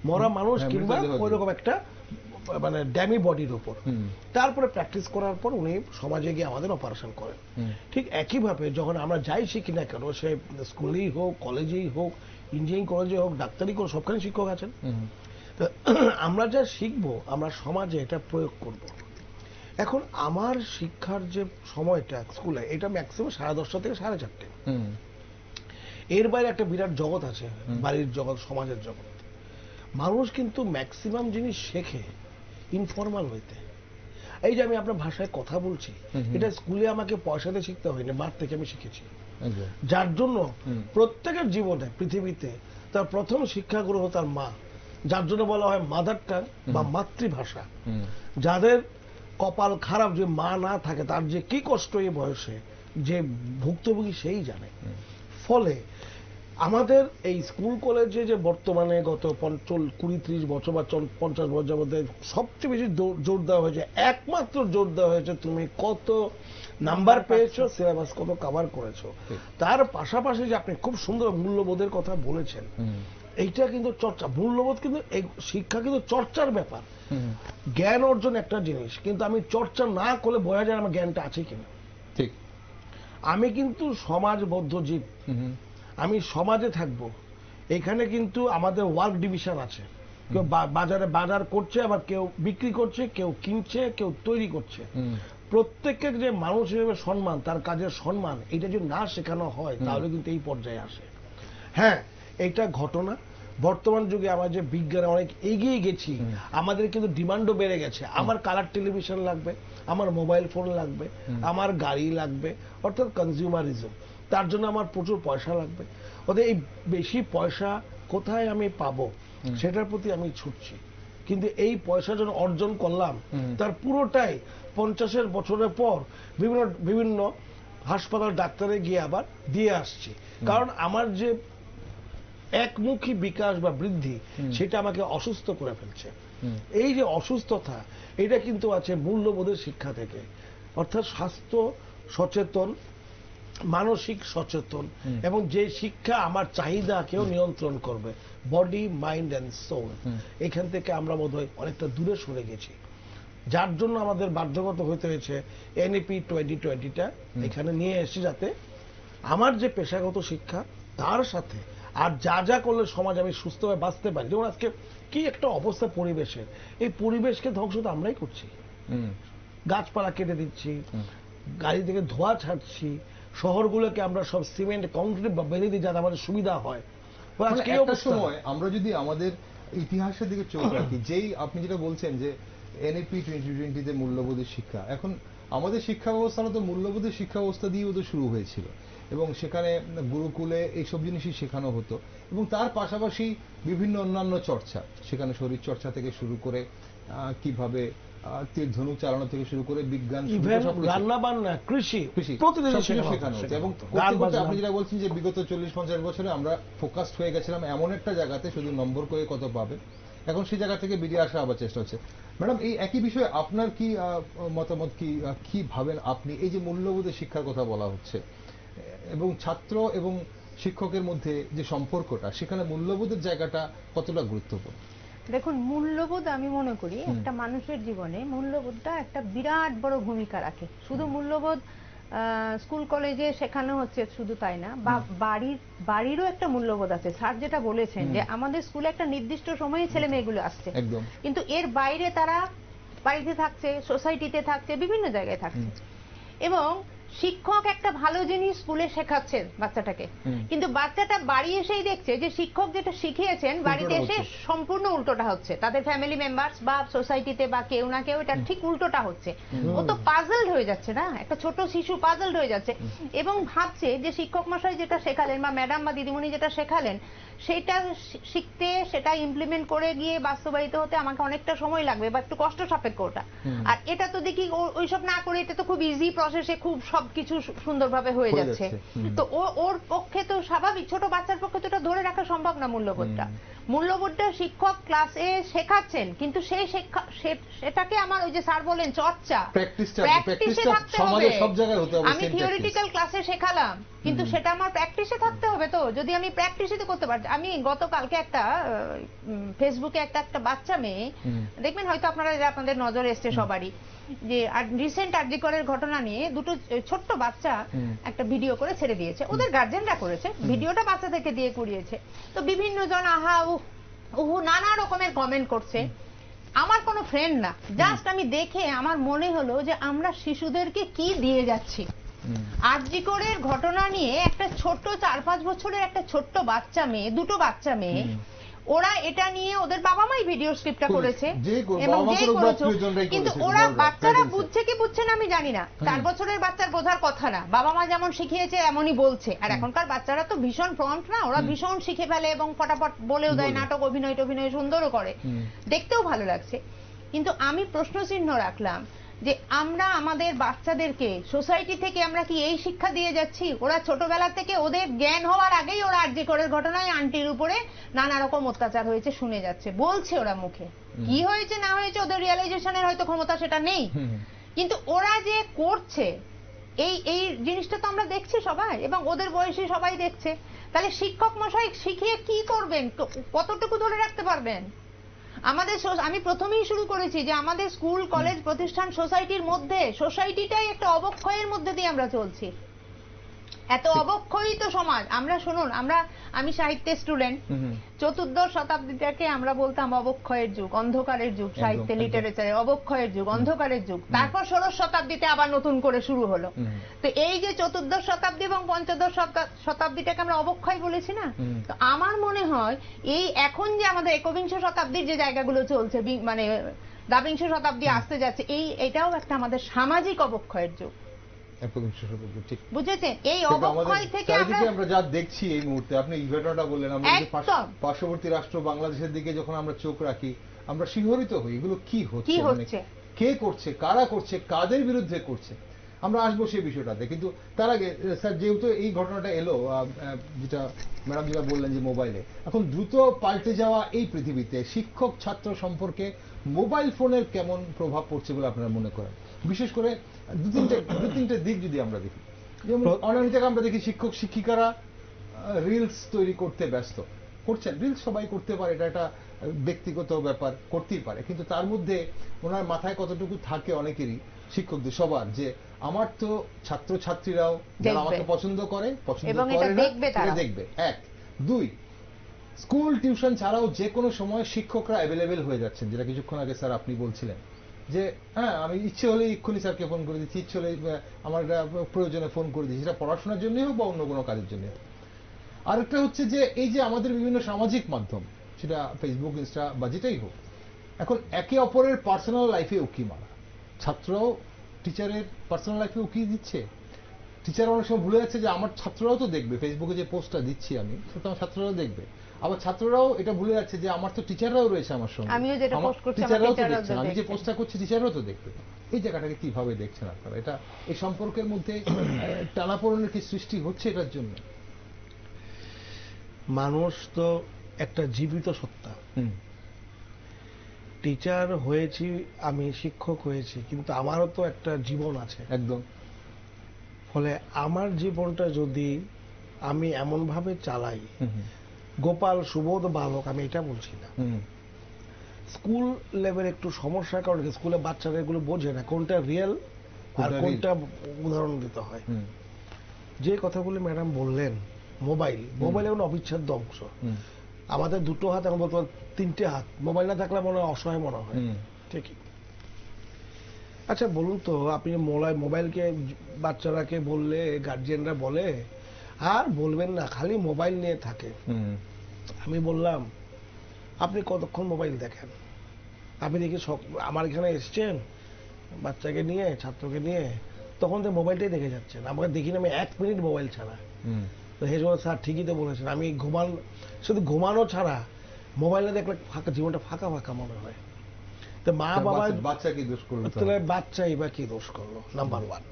মরা মানুষ কিংবা ওইরকম একটা মানে ড্যামি বডির উপর। তারপরে প্র্যাকটিস করার পর উনি সমাজে গিয়ে আমাদের অপারেশন করেন। ঠিক একইভাবে যখন আমরা যাই শিখি না কেন, সে স্কুলেই হোক, কলেজেই হোক, ইঞ্জিনিয়ারিং কলেজে হোক, ডাক্তারি হোক, সবখানে শিক্ষক আছেন। তো আমরা যা শিখবো আমরা সমাজে এটা প্রয়োগ করব। এখন আমার শিক্ষার যে সময়টা স্কুলে, এটা ম্যাক্সিমাম 10:30 থেকে 4:30। এর বাইরে একটা বিরাট জগৎ আছে, বাড়ির জগৎ, সমাজের জগৎ। মানুষ কিন্তু ম্যাক্সিমাম জিনিস শেখে ইনফর্মাল হইতে। এই যে আমি আপনার ভাষায় কথা বলছি, এটা স্কুলে আমাকে পয়সা দিয়ে শিখতে হয়নি, মার থেকে আমি শিখেছি। যার জন্য প্রত্যেকের জীবনে পৃথিবীতে তার প্রথম শিক্ষাগুরু তার মা, যার জন্য বলা হয় মাদার টাং বা মাতৃভাষা। যাদের কপাল খারাপ, যে মা না থাকে, তার যে কি কষ্ট এই বয়সে, যে ভুক্তভোগী সেই জানে। ফলে আমাদের এই স্কুল কলেজে যে বর্তমানে গত 20-30 বছর বা 50 বছর মধ্যে সবচেয়ে বেশি জোর দেওয়া হয়েছে, একমাত্র জোর দেওয়া হয়েছে তুমি কত নাম্বার পেয়েছো, সিলেবাস কত কভার করেছো। তার পাশাপাশি যে আপনি খুব সুন্দর মূল্যবোধের কথা বলেছেন, এইটা কিন্তু চর্চা, মূল্যবোধ কিন্তু এই শিক্ষা কিন্তু চর্চার ব্যাপার। জ্ঞান অর্জন একটা জিনিস, কিন্তু আমি চর্চা না করলে বোঝা যায় আমার জ্ঞানটা আছে কিনা। ঠিক। আমি কিন্তু সমাজবদ্ধ জীব, আমি সমাজে থাকবো। এখানে কিন্তু আমাদের ওয়ার্ক ডিভিশন আছে, কেউ বাজারে বাজার করছে, আবার কেউ বিক্রি করছে, কেউ কিনছে, কেউ তৈরি করছে। প্রত্যেককে যে মানুষ হিসেবে সম্মান, তার কাজের সম্মান, এটা যদি না শেখানো হয় তাহলে কিন্তু এই পর্যায়ে আসে। হ্যাঁ, এটা ঘটনা। বর্তমান যুগে আমার যে বিজ্ঞানে অনেক এগিয়ে গেছি, আমাদের কিন্তু ডিমান্ডও বেড়ে গেছে। আমার কালার টেলিভিশন লাগবে, আমার মোবাইল ফোন লাগবে, আমার গাড়ি লাগবে, অর্থাৎ কনজিউমারিজম। তার জন্য আমার প্রচুর পয়সা লাগবে। অর্থাৎ এই বেশি পয়সা কোথায় আমি পাবো, সেটার প্রতি আমি ছুটছি। কিন্তু এই পয়সা যখন অর্জন করলাম, তার পুরোটাই 50 বছরের পর বিভিন্ন হাসপাতাল, ডাক্তারে গিয়ে আবার দিয়ে আসছি। কারণ আমার যে একমুখী বিকাশ বা বৃদ্ধি, সেটা আমাকে অসুস্থ করে ফেলছে। এই যে অসুস্থতা, এটা কিন্তু আছে মূল্যবোধের শিক্ষা থেকে। অর্থাৎ স্বাস্থ্য সচেতন, মানসিক সচেতন, এবং যে শিক্ষা আমার চাহিদাকেও নিয়ন্ত্রণ করবে, বডি, মাইন্ড অ্যান্ড সোল। এখান থেকে আমরা বোধহয় অনেকটা দূরে সরে গেছি, যার জন্য আমাদের বাধ্যগত হতে হয়েছে এনইপি 2020টা এখানে নিয়ে এসে, যাতে আমার যে পেশাগত শিক্ষা তার সাথে আর যা যা করলে সমাজ আমি সুস্থভাবে বাঁচতে পারি। যেমন আজকে কি একটা অবস্থা পরিবেশের, এই পরিবেশকে ধ্বংস তো আমরাই করছি। গাছপালা কেটে দিচ্ছি, গাড়ি থেকে ধোঁয়া ছাড়ছি, শহরগুলোকে আমরা সব সিমেন্ট, কংক্রিট বেঁধে দিই যাতে আমাদের সুবিধা হয়। একটা সময় আমরা যদি আমাদের ইতিহাসের দিকে চোখ রাখি, যেই আপনি যেটা বলছেন যে এনইপি 2020 মূল্যবোধের শিক্ষা, এখন আমাদের শিক্ষা ব্যবস্থা তো মূল্যবোধের শিক্ষা ব্যবস্থা দিয়েও তো শুরু হয়েছিল, এবং সেখানে গুরুকুলে এইসব জিনিসই শেখানো হতো, এবং তার পাশাপাশি বিভিন্ন অন্যান্য চর্চা, সেখানে শরীর চর্চা থেকে শুরু করে কিভাবে তীর ধনুক চালানো থেকে শুরু করে বিজ্ঞান, রান্না বান্না, কৃষি শেখানো হতো। এবং আপনি যেটা বলছেন যে বিগত 40-50 বছরে আমরা ফোকাসড হয়ে গেছিলাম এমন একটা জায়গাতে, শুধু নম্বর করে কত পাবে, এখন সেই জায়গা থেকে বেরিয়ে আসা আবার চেষ্টা হচ্ছে। ম্যাডাম, এই একই বিষয়ে আপনার কি মতামত, কি ভাবেন আপনি? এই যে মূল্যবোধের শিক্ষার কথা বলা হচ্ছে, এবং ছাত্র এবং শিক্ষকের মধ্যে যে সম্পর্কটা, সেখানে মূল্যবোধের জায়গাটা কতটা গুরুত্বপূর্ণ? দেখুন, মূল্যবোধ আমি মনে করি একটা মানুষের জীবনে মূল্যবোধটা একটা বিরাট বড় ভূমিকা রাখে। শুধু মূল্যবোধ স্কুল কলেজে শেখানো হচ্ছে শুধু তাই না, বা বাড়িরও একটা মূল্যবোধ আছে। স্যার যেটা বলেছেন যে আমাদের স্কুলে একটা নির্দিষ্ট সময়ে ছেলে মেয়েগুলো আসছে, কিন্তু এর বাইরে তারা বাড়িতে থাকছে, সোসাইটিতে থাকছে, বিভিন্ন জায়গায় থাকছে, এবং শিক্ষক একটা ভালো জিনিস স্কুলে শেখাচ্ছে বাচ্চাটাকে, কিন্তু বাচ্চাটা বাড়ি এসেই দেখছে যে শিক্ষক যেটা শিখিয়েছেন বাড়িতে এসে সম্পূর্ণ উল্টোটা হচ্ছে, তাদের ফ্যামিলি মেম্বার্স বা সোসাইটিতে বা কেউ না কেউ এটা ঠিক উল্টোটা হচ্ছে। ও তো পাজলড হয়ে যাচ্ছে না, একটা ছোট শিশু পাজলড হয়ে যাচ্ছে এবং ভাবছে যে শিক্ষক মশাই যেটা শেখালেন বা ম্যাডাম বা দিদিমণি যেটা শেখালেন সেটা শিখতে, সেটা ইমপ্লিমেন্ট করে গিয়ে বাস্তবায়িত হতে আমাকে অনেকটা সময় লাগবে বা একটু কষ্ট সাপেক্ষ ওটা। আর এটা তো দেখি ওইসব না করে এটা তো খুব ইজি প্রসেসে খুব সবকিছু সুন্দরভাবে হয়ে যাচ্ছে। তো ওর পক্ষে তো স্বাভাবিক, ছোট বাচ্চার পক্ষে তো এটা ধরে রাখা সম্ভব না মূল্যবোধটা। মূল্যবোধটা শিক্ষক ক্লাসে শেখাচ্ছেন, কিন্তু সেই সেটাকে আমার ওই যে স্যার বলেন চর্চা, প্র্যাকটিসে থাকতে হবে। আমি থিওরিটিক্যাল ক্লাসে শেখালাম, কিন্তু সেটা আমার প্র্যাকটিসে থাকতে হবে। তো যদি আমি প্র্যাকটিসই করতে পারছি, আমি গতকালকে একটা ফেসবুকে একটা বাচ্চা মেয়ে, দেখবেন হয়তো আপনাদের নজরে এসছে সবারই, যে রিসেন্ট আরজিকরের ঘটনা নিয়ে দুটো ছোট্ট বাচ্চা একটা ভিডিও করে ছেড়ে দিয়েছে, ওদের গার্জেনরা করেছে, ভিডিওটা বাচ্চাদেরকে দিয়ে করিয়েছে। তো বিভিন্ন জন আহা উহু নানা রকমের কমেন্ট করছে। আমার কোনো ফ্রেন্ড না, জাস্ট আমি দেখে আমার মনে হলো যে আমরা শিশুদেরকে কি দিয়ে যাচ্ছি। আরজিকরের ঘটনা নিয়ে একটা ছোট্ট 4-5 বছরের একটা ছোট্ট বাচ্চা মেয়ে, দুটো বাচ্চা মেয়ে, ওরা এটা নিয়ে ওদের বাবা মাই ভিডিও স্ক্রিপ্টটা করেছে এবং যেই করেছে, কিন্তু ওরা বাচ্চারা বুঝছে কি বুঝছে না আমি জানি না। 4 বছরের বাচ্চার বোঝার কথা না, বাবা মা যেমন শিখিয়েছে এমনই বলছে। আর এখনকার বাচ্চারা তো ভীষণ প্রম্পট না, ওরা ভীষণ শিখে ফেলে এবং ফটাফট বলেও দেয়, নাটক অভিনয় সুন্দরও করে, দেখতেও ভালো লাগছে। কিন্তু আমি প্রশ্নচিহ্ন রাখলাম যে আমরা আমাদের বাচ্চাদেরকে সোসাইটি থেকে আমরা কি এই শিক্ষা দিয়ে যাচ্ছি? ওরা ছোটবেলা থেকে ওদের জ্ঞান হওয়ার আগেই ওরা আরজিকরের ঘটনায় আন্টির উপরে নানা রকম অত্যাচার হয়েছে শুনে যাচ্ছে, বলছে ওরা মুখে, কি হয়েছে না হয়েছে ওদের রিয়েলাইজেশনের হয়তো ক্ষমতা সেটা নেই, কিন্তু ওরা যে করছে এই জিনিসটা তো আমরা দেখছি সবাই, এবং ওদের বয়সী সবাই দেখছে। তাহলে শিক্ষক মশাই শিখিয়ে কি করবেন? কতটুকু ধরে রাখতে পারবেন? আমাদের আমি প্রথমেই শুরু করেছি যে আমাদের স্কুল কলেজ প্রতিষ্ঠান সোসাইটির মধ্যে, সোসাইটিটাই একটা অবক্ষয়ের মধ্যে দিয়ে আমরা চলছি। এত অবক্ষয়িত সমাজ। আমরা শুনুন, আমি সাহিত্যের স্টুডেন্ট, 14শ শতাব্দীটাকে আমরা বলতাম অবক্ষয়ের যুগ, অন্ধকারের যুগ, সাহিত্যে লিটারেচারে অবক্ষয়ের যুগ, অন্ধকারের যুগ। তারপর 16শ শতাব্দীতে আবার নতুন করে শুরু হলো। তো এই যে 14দশ শতাব্দী এবং 15দশ শতাব্দীটাকে আমরা অবক্ষয় বলেছি না, তো আমার মনে হয় এই এখন যে আমাদের 21শ শতাব্দীর যে জায়গাগুলো চলছে, মানে দ্বাবিংশ শতাব্দী আসতে যাচ্ছে, এটাও একটা আমাদের সামাজিক অবক্ষয়ের যুগ। বুঝেছেন? এই অবক্ষয় থেকে আমরা যা দেখছি এই মুহূর্তে, আপনি এই ঘটনাটা বললেন, আমরা পার্শ্ববর্তী রাষ্ট্র বাংলাদেশের দিকে যখন আমরা চোখ রাখি আমরা শিহরিত হই, এগুলো কি হচ্ছে, কে করছে, কারা করছে, কাদের বিরুদ্ধে করছে, আমরা আসবো সেই বিষয়টাতে। কিন্তু তার আগে স্যার, যেহেতু এই ঘটনাটা এলো, যেটা ম্যাডাম যেটা বললেন যে মোবাইলে এখন দ্রুত পাল্টে যাওয়া এই পৃথিবীতে শিক্ষক ছাত্র সম্পর্কে মোবাইল ফোনের কেমন প্রভাব পড়ছে বলে আপনারা মনে করেন? বিশেষ করে দু তিনটে দিক যদি আমরা দেখি, যেমন অনলাইন থেকে আমরা দেখি শিক্ষক শিক্ষিকারা রিলস তৈরি করতে ব্যস্ত, করছেন, রিলস সবাই করতে পারে, এটা একটা ব্যক্তিগত ব্যাপার, করতেই পারে, কিন্তু তার মধ্যে ওনার মাথায় কতটুকু থাকে অনেকেরই, শিক্ষকদের সবার, যে আমার তো ছাত্র ছাত্রীরাও যারা আমাকে পছন্দ করে, পছন্দ করে না, দেখবে। 1, 2, স্কুল টিউশন ছাড়াও যে কোনো সময় শিক্ষকরা অ্যাভেলেবেল হয়ে যাচ্ছেন, যেটা কিছুক্ষণ আগে স্যার আপনি বলছিলেন যে হ্যাঁ আমি ইচ্ছে হলে এক্ষুনি স্যারকে ফোন করে দিচ্ছি, ইচ্ছে হলে আমার প্রয়োজনে ফোন করে দিচ্ছি, সেটা পড়াশোনার জন্য হোক বা অন্য কোনো কাজের জন্য হোক। আরেকটা হচ্ছে যে এই যে আমাদের বিভিন্ন সামাজিক মাধ্যম, সেটা ফেসবুক, ইনস্টা বা যেটাই হোক, এখন একে অপরের পার্সোনাল লাইফে উকি মারা, ছাত্ররাও টিচারের পার্সোনাল লাইফে উকি দিচ্ছে, টিচার অনেক সময় ভুলে যাচ্ছে যে আমার ছাত্ররাও তো দেখবে, ফেসবুকে যে পোস্টটা দিচ্ছি আমি সেটা আমার ছাত্ররাও দেখবে, আবার ছাত্ররাও এটা ভুলে যাচ্ছে যে আমার তো টিচাররাও রয়েছে আমার সঙ্গে, টিচাররাও তো দেখছেন, আমি যে পোস্টটা করছি টিচাররাও তো দেখবে। এই জায়গাটাকে কিভাবে দেখছেন আপনারা? এটা এই সম্পর্কের মধ্যে টানাপোড়েনের কি সৃষ্টি হচ্ছে এটার জন্য? মানুষ তো একটা জীবিত সত্তা। টিচার হয়েছি আমি, শিক্ষক হয়েছি, কিন্তু আমারও তো একটা জীবন আছে। একদম। ফলে আমার জীবনটা যদি আমি এমন ভাবে চালাই, গোপাল সুবোধ বালক, আমি এটা বলছি না, স্কুল লেভেল একটু সমস্যার কারণে স্কুলে বাচ্চারা এগুলো বোঝে না কোনটা রিয়েল আর কোনটা উদাহরণ দিতে হয়। যে কথাগুলো ম্যাডাম বললেন, মোবাইল এমন অবিচ্ছেদ্য অংশ। আমাদের দুটো হাত, এখন বলতে 3টে হাত, মোবাইল না থাকলে মনে হয় অসহায় মনে হয়। ঠিকই। আচ্ছা বলুন তো, আপনি মোবাইলকে বাচ্চারাকে বললে, গার্জিয়ানরা বলে আর বলবেন না, খালি মোবাইল নিয়ে থাকে। আমি বললাম আপনি কতক্ষণ মোবাইল দেখেন? আপনি দেখি আমার এখানে এসছেন বাচ্চাকে নিয়ে, ছাত্রকে নিয়ে, তখন তো মোবাইলটাই দেখে যাচ্ছেন, আমাকে দেখি না আমি 1 মিনিট মোবাইল ছাড়া। তো হে স্যার ঠিকই তো বলেছেন, আমি শুধু ঘুমানো ছাড়া মোবাইলে দেখলে ফাঁকা, জীবনটা ফাঁকা ফাঁকা মনে হয়। তো মা বাবা, বাচ্চা কি দোষ করলো? তাহলে বাচ্চাই বা কি দোষ করলো? নাম্বার 1,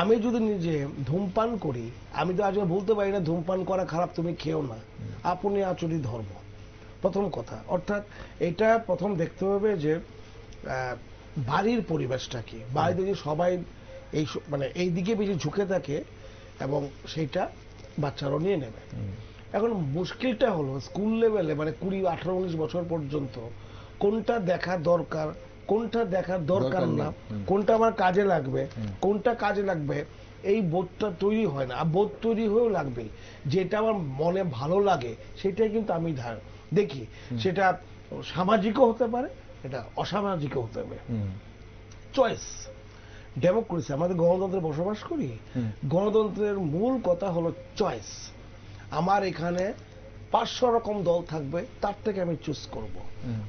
আমি যদি নিজে ধূমপান করি, আমি তো আজকে বলতে পারি না ধূমপান করা খারাপ, তুমি খেও না, আপনি আচরি ধর্ম, প্রথম কথা। অর্থাৎ এটা প্রথম দেখতে হবে যে বাড়ির পরিবেশটা কি, বাড়িতে যদি সবাই মানে এই দিকে বেশি ঝুঁকে থাকে এবং সেইটা বাচ্চারাও নিয়ে নেবে। এখন মুশকিলটা হলো স্কুল লেভেলে, মানে 20, 18, 19 বছর পর্যন্ত কোনটা দেখা দরকার, কোনটা দেখার দরকার না, কোনটা আমার কাজে লাগবে, কোনটা কাজে লাগবে, এই বোধটা তৈরি হয় না। আর বোধ তৈরি হয়েও লাগবে, যেটা আমার মনে ভালো লাগে সেটাই কিন্তু আমি দেখি। সেটা সামাজিকও হতে পারে, এটা অসামাজিকও হতে হবে। চয়েস, ডেমোক্রেসি, আমাদের গণতন্ত্রে বসবাস করি, গণতন্ত্রের মূল কথা হলো চয়েস। আমার এখানে 500 রকম দল থাকবে, তার থেকে আমি চুজ করব।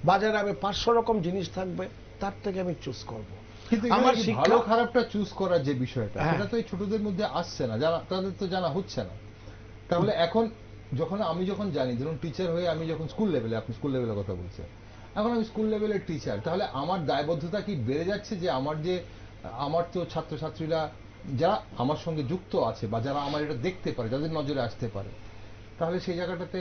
বাজারে আমি 500 রকম জিনিস থাকবে, তার থেকে আমি চুজ করব। কিন্তু আমার ভালো খারাপটা চুজ করার যে বিষয়টা, সেটা তো এই ছোটদের মধ্যে আসছে না, তাদের তো জানা হচ্ছে না। তাহলে এখন আমি যখন জানি, ধরুন টিচার হয়ে আমি যখন স্কুল লেভেলে, আপনি স্কুল লেভেলের কথা বলছেন, এখন আমি স্কুল লেভেলের টিচার, তাহলে আমার দায়বদ্ধতা কি বেড়ে যাচ্ছে যে আমার তো ছাত্রছাত্রীরা যারা আমার সঙ্গে যুক্ত আছে বা যারা আমার এটা দেখতে পারে, যাদের নজরে আসতে পারে, তাহলে সেই জায়গাটাতে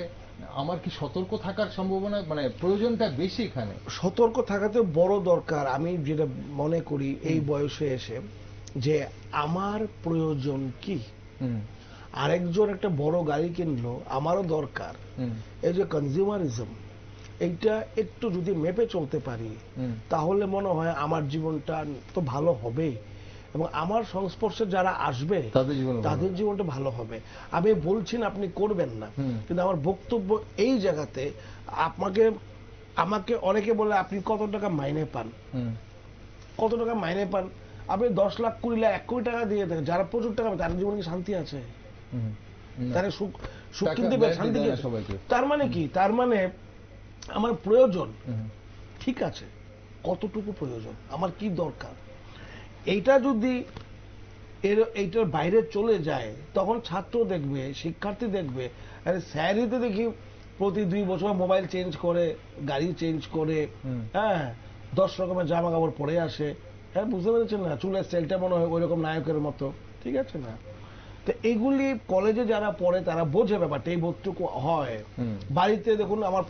আমার কি সতর্ক থাকার সম্ভাবনা, মানে প্রয়োজনটা বেশি এখানে? সতর্ক থাকাতে বড় দরকার। আমি যেটা মনে করি এই বয়সে এসে, যে আমার প্রয়োজন কি। আরেকজন একটা বড় গাড়ি কিনলো, আমারও দরকার। এই যে কনজিউমারিজম, এইটা একটু যদি মেপে চলতে পারি, তাহলে মনে হয় আমার জীবনটা তো ভালো হবে এবং আমার সংস্পর্শে যারা আসবে তাদের জীবনটা ভালো হবে। আমি বলছি না আপনি করবেন না, কিন্তু আমার বক্তব্য এই জায়গাতে, আমাকে অনেকে বলে আপনি কত টাকা মাইনে পান, কত টাকা মাইনে পান? আপনি 10 লাখ 20 লাখ 1 কোটি টাকা দিয়ে থাকেন, যারা প্রচুর টাকা পায় তাদের জীবনে কি শান্তি আছে? তারা সুখ কিন্তু শান্তি কি? তার মানে কি? তার মানে আমার প্রয়োজন ঠিক আছে, কতটুকু প্রয়োজন, আমার কি দরকার, এইটা যদি এইটার বাইরে চলে যায়, তখন ছাত্র দেখবে, শিক্ষার্থী দেখবে, আরে স্যারই তো দেখি প্রতি 2 বছর মোবাইল চেঞ্জ করে, গাড়ি চেঞ্জ করে, হ্যাঁ 10 রকমের জামা কাপড় পরে আসে, হ্যাঁ বুঝতে পেরেছেন না? চুলের স্টাইলটা মনে হয় ওইরকম নায়কের মতো, ঠিক আছে না? তো এইগুলি কলেজে যারা পড়ে তারা বোঝে ব্যাপারটা, এই বোধটুকু হয়। বাড়িতে দেখুন, আমার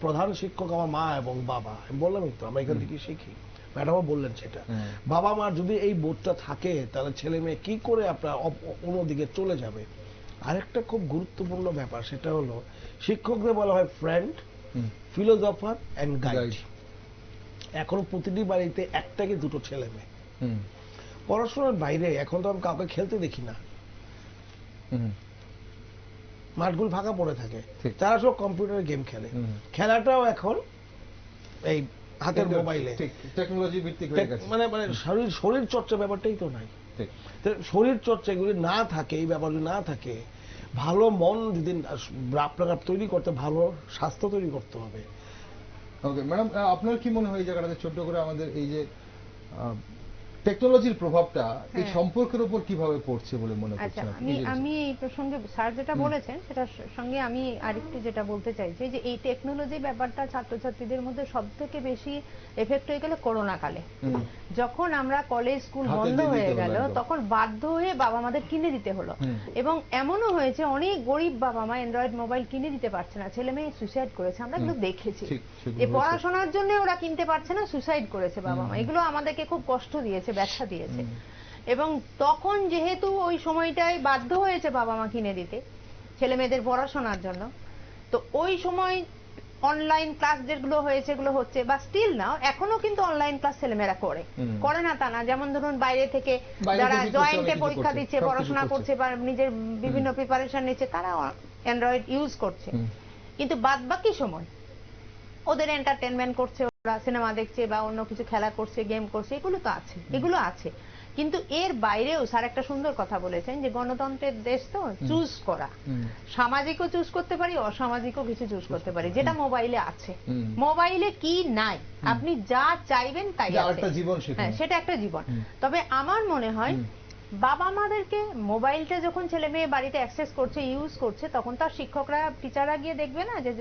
প্রধান শিক্ষক আমার মা এবং বাবা। আমি বললামই তো, আমরা এখান থেকে শিখি, ম্যাডামও বললেন সেটা। বাবা মা যদি এই বোধটা থাকে, তাহলে ছেলে মেয়ে কি করে আপনার অন্যদিকে চলে যাবে। আরেকটা খুব গুরুত্বপূর্ণ ব্যাপার, সেটা হলো শিক্ষকদের বলা হয় ফ্রেন্ড, ফিলোসফার অ্যান্ড গাইড। এখন প্রতিটি বাড়িতে 1টা কি 2টো ছেলে মেয়ে। পড়াশোনার বাইরে এখন তো আমি কাউকে খেলতে দেখি না, মাঠগুলো ফাঁকা পড়ে থাকে, তারা সব কম্পিউটারে গেম খেলে। খেলাটাও এখন এই হাতের মোবাইলে, টেকনোলজি ভিত্তিক হয়ে গেছে। মানে শরীর চর্চা ব্যাপারটাই তো নাই। শরীর চর্চা এগুলি না থাকে, এই ব্যাপারগুলি না থাকে, ভালো মন যদি আপনার তৈরি করতে, ভালো স্বাস্থ্য তৈরি করতে হবে। ওকে ম্যাডাম, আপনার কি মনে হয় এই জায়গাটাতে ছোট্ট করে আমাদের এই যে টেকনোলজির প্রভাবটা এই সম্পর্কের উপর কিভাবে পড়ছে বলে মনে করছেন আপনি? আমি এই প্রসঙ্গে স্যার যেটা বলেছেন সেটার সঙ্গে আমি আরেকটু যেটা বলতে চাইছি, যে এই টেকনোলজি ব্যাপারটা ছাত্রছাত্রীদের মধ্যে সবথেকে বেশি এফেক্ট হয়ে গেল করোনা কালে। যখন আমরা কলেজ স্কুল বন্ধ হয়ে গেল, তখন বাধ্য হয়ে বাবা মাদের কিনে দিতে হলো। এবং এমনও হয়েছে অনেক গরিব বাবা মা অ্যান্ড্রয়েড মোবাইল কিনে দিতে পারছে না, ছেলে মেয়ে সুইসাইড করেছে, আমরা এগুলো দেখেছি। এই পড়াশোনার জন্য ওরা কিনতে পারছে না, সুইসাইড করেছে বাবা মা। এগুলো আমাদেরকে খুব কষ্ট দিয়েছে, ব্যথা দিয়েছে। এবং তখন যেহেতু ওই সময়টাই বাধ্য হয়েছে বাবা মা কিনে দিতে ছেলে মেয়েদের পড়াশোনার জন্য, তো ওই সময় অনলাইন ক্লাস যেগুলো হয়েছে এগুলো হচ্ছে, বা স্টিল নাও এখনো কিন্তু অনলাইন ক্লাস ছেলেমেয়েরা করে না তা না। যেমন ধরুন বাইরে থেকে যারা জয়েন্টে পরীক্ষা দিচ্ছে, পড়াশোনা করছে বা নিজের বিভিন্ন প্রিপারেশন নিচ্ছে, তারা অ্যান্ড্রয়েড ইউজ করছে, কিন্তু বাদ বাকি সময় ওদের এন্টারটেনমেন্ট করছে। সিনেমা দেখছে বা অন্য কিছু খেলা করছে, গেম করছে, এগুলো তো আছে, এগুলো আছে। কিন্তু এর বাইরেও স্যার একটা সুন্দর কথা বলেছেন যে গণতন্ত্রের দেশ তো, চুজ করা, সামাজিকও চুজ করতে পারি, অসামাজিকও কিছু চুজ করতে পারি, যেটা মোবাইলে আছে। মোবাইলে কি নাই, আপনি যা চাইবেন তাই আছে, হ্যাঁ সেটা একটা জীবন। তবে আমার মনে হয় বাবা মাদেরকে মোবাইলটা যখন ছেলে মেয়ে বাড়িতে অ্যাক্সেস করছে, ইউজ করছে, তখন তার শিক্ষকরা, টিচাররা গিয়ে দেখবে না যে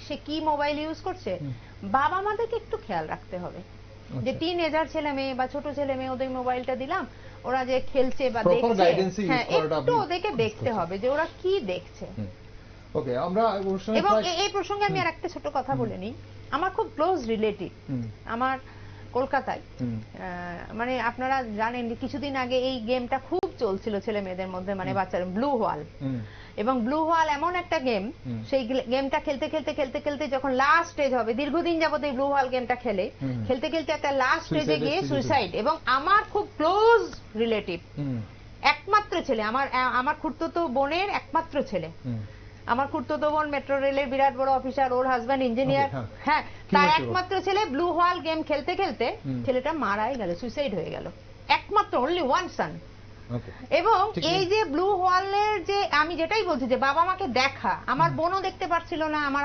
সে কি মোবাইল ইউজ করছে। বাবা মাদেরকে একটু খেয়াল রাখতে হবে যে টিনেজার ছেলে মেয়ে বা ছোট ছেলে মেয়ে, ওদের মোবাইলটা দিলাম, ওরা যে খেলছে বা দেখছে, হ্যাঁ একটু ওদেরকে দেখতে হবে যে ওরা কি দেখছে। ওকে, আমরা এবং এই প্রসঙ্গে আমি আর একটা ছোট কথা বলে নিই। আমার খুব ক্লোজ রিলেটিভ, আমার কলকাতায়, মানে আপনারা জানেন যে কিছুদিন আগে এই গেমটা খুব চলছিল ছেলে মেয়েদের মধ্যে, মানে বাচ্চারা, ব্লু হোয়াল। এবং ব্লু হোয়াল এমন একটা গেম, সেই গেমটা খেলতে খেলতে খেলতে খেলতে যখন লাস্ট স্টেজ হবে, দীর্ঘদিন যাবত এই ব্লু হোয়াল গেমটা খেলতে খেলতে একটা লাস্ট স্টেজে গিয়ে সুইসাইড। এবং আমার খুব ক্লোজ রিলেটিভ, একমাত্র ছেলে, আমার খুড়তুতো বোনের একমাত্র ছেলে, আমার খুড়তুতো বোন মেট্রো রেলের বিরাট বড় অফিসার, ওর হাজব্যান্ড ইঞ্জিনিয়ার, হ্যাঁ তার একমাত্র ছেলে ব্লু হোয়াল গেম খেলতে খেলতে ছেলেটা মারাই গেল, সুইসাইড হয়ে গেল, একমাত্র, অনলি ওয়ান সান। এবং এই যে ব্লু হোয়ালের যে, আমি যেটাই বলছি যে বাবা মাকে দেখা, আমার বোনও দেখতে পারছিল না, আমার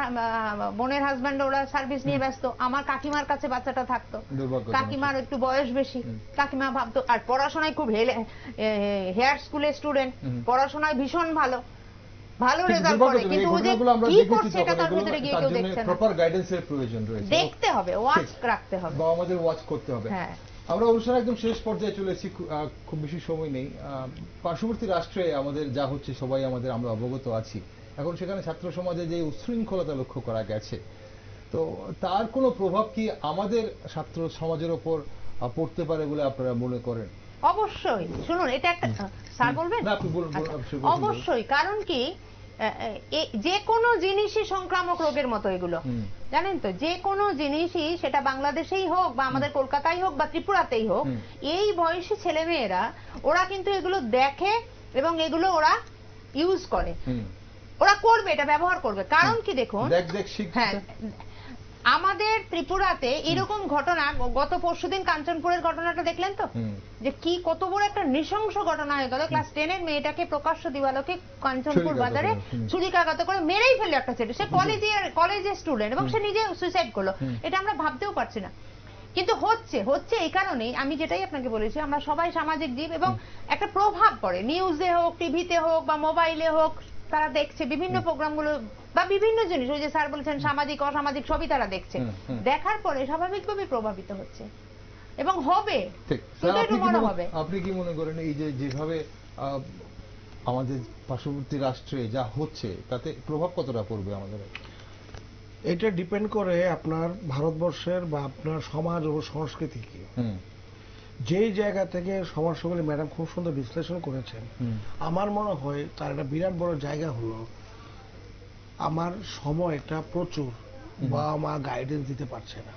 বোনের হাজব্যান্ড ওরা সার্ভিস নিয়ে ব্যস্ত, আমার কাকিমার কাছে বাচ্চাটা থাকতো, কাকিমার একটু বয়স বেশি, কাকিমা ভাবতো, আর পড়াশোনায় খুব হেয়ার স্কুলের স্টুডেন্ট, পড়াশোনায় ভীষণ ভালো রেজাল্ট করে, কিন্তু ও যে কি করছে এটা তার ভিতরে গিয়ে কেউ দেখছে না। প্রপার গাইডেন্সের প্রয়োজন রয়েছে, দেখতে হবে, ওয়াচ রাখতে হবে, বাবা আমাদের ওয়াচ করতে হবে। হ্যাঁ, আমরা অনুষ্ঠানের একদম শেষ পর্যায়ে চলে এসেছি, খুব বেশি সময় নেই। পার্শ্ববর্তী রাষ্ট্রে আমাদের যা হচ্ছে সবাই আমরা অবগত আছি। এখন সেখানে ছাত্র সমাজে যে উচ্ছৃঙ্খলতা লক্ষ্য করা গেছে, তো তার কোনো প্রভাব কি আমাদের ছাত্র সমাজের ওপর পড়তে পারে বলে আপনারা মনে করেন? অবশ্যই। শুনুন, এটা একটা, স্যার বলবেন? অবশ্যই, কারণ কি যে কোনো জিনিসই সংক্রামক রোগের মতো এগুলো, জানেন তো, যে কোনো জিনিসই, সেটা বাংলাদেশেই হোক বা আমাদের কলকাতায় হোক বা ত্রিপুরাতেই হোক, এই বয়সী ছেলে মেয়েরা ওরা কিন্তু এগুলো দেখে এবং এগুলো ওরা ইউজ করে, ওরা করবে, এটা ব্যবহার করবে। কারণ কি দেখুন, হ্যাঁ আমাদের ত্রিপুরাতে এরকম ঘটনা, গত পরশুদিন কাঞ্চনপুরের ঘটনাটা দেখলেন তো, যে কি কত বড় একটা নৃশংস ঘটনা হয়ে গেল। ক্লাস 10 এর মেয়েটাকে প্রকাশ্য দিবালোকে কাঞ্চনপুর বাজারে ছুরিকাঘাত করে মেরেই ফেললো একটা ছেলে, সে কলেজের স্টুডেন্ট, এবং সে নিজে সুইসাইড করলো। এটা আমরা ভাবতেও পারছি না, কিন্তু হচ্ছে এই কারণেই আমি যেটাই আপনাকে বলেছি, আমরা সবাই সামাজিক জীব এবং একটা প্রভাব পড়ে, নিউজে হোক, টিভিতে হোক বা মোবাইলে হোক, তারা দেখছে বিভিন্ন প্রোগ্রামগুলো বা বিভিন্ন জিনিস, ওই যে স্যার বলেছেন সামাজিক অসামাজিক সবই তারা দেখছে, দেখার পরে স্বাভাবিকভাবে প্রভাবিত হচ্ছে এবং হবে। আপনি কি মনে করেন এই যে যেভাবে আমাদের পার্শ্ববর্তী রাষ্ট্রে যা হচ্ছে তাতে প্রভাব কতটা পড়বে আমাদের? এটা ডিপেন্ড করে আপনার ভারতবর্ষের বা আপনার সমাজ ও সংস্কৃতি কি। যেই জায়গা থেকে সমাজসেবী ম্যাডাম খুব সুন্দর বিশ্লেষণ করেছেন, আমার মনে হয় তার একটা বিরাট বড় জায়গা হলো আমার সময়টা প্রচুর বাবা মা গাইডেন্স দিতে পারছে না,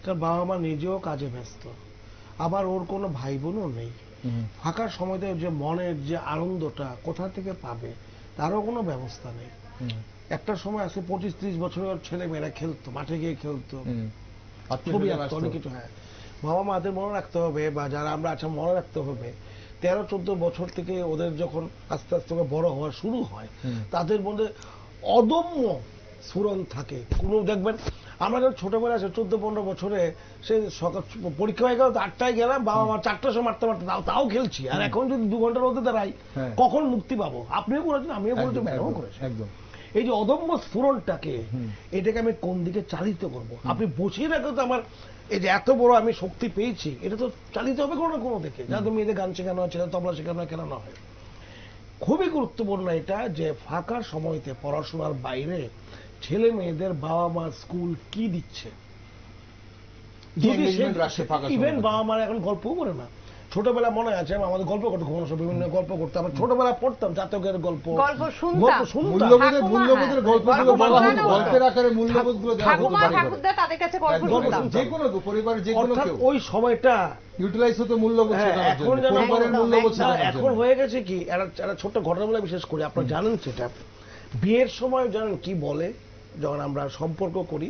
কারণ বাবা মা নিজেও কাজে ব্যস্ত, আবার ওর কোনো ভাই বোনও নেই। ফাঁকার সময়তে যে মনের যে আনন্দটা কোথা থেকে পাবে তারও কোনো ব্যবস্থা নেই। একটা সময় আছে 25-30 বছরের ছেলে মেয়েরা খেলতো, মাঠে গিয়ে খেলতো, ছবি আঁকতো, অনেক কিছু। হ্যাঁ, বাবা মাদের মনে রাখতে হবে, বা যারা আমরা আছি মনে রাখতে হবে, 13-14 বছর থেকে ওদের যখন আস্তে আস্তে বড় হওয়া শুরু হয়, তাদের মধ্যে অদম্য স্ফুরণ থাকে। কোনো দেখবেন আমরা যখন ছোটবেলা আছে 14-15 বছরে, সে সকাল পরীক্ষা হয়ে গেল, 8টায় গেলাম, বাবা মা 4টার সময় মারতে মারতে তাও খেলছি। আর এখন যদি 2 ঘন্টার মধ্যে দাঁড়াই, কখন মুক্তি পাবো? আপনিও করেছেন, আমিও করেছি, ম্যাডামও করেছি। একদম এই যে অদম্য স্ফুরণটাকে, এটাকে আমি কোন দিকে চালিত করব? আপনি বসিয়ে রাখো তো আমার এই যে এত বড় আমি শক্তি পেয়েছি, এটা তো চালিত হবে কোনো না কোনো দিকে। যাতে মেয়েদের গান শেখানো হয়, ছেলে তবলা শেখানো হয়। খুবই গুরুত্বপূর্ণ এটা যে ফাঁকার সময়তে পড়াশোনার বাইরে ছেলে মেয়েদের বাবা মা স্কুল কি দিচ্ছে। ইভেন বাবা মারা এখন গল্পও করে না। ছোটবেলা মনে আছে আমাদের গল্প করতে, ঘুমানোর সময় বিভিন্ন গল্প করতে, আমরা ছোটবেলা পড়তাম জাতকের গল্প, ওই সময়টা ইউটিলাইজ হতো মূল্যবোধ। এখন হয়ে গেছে কি, একটা ছোট্ট ঘটনা বলে বিশেষ করে আপনারা জানেন, সেটা বিয়ের সময় জানেন কি বলে, যখন আমরা সম্পর্ক করি,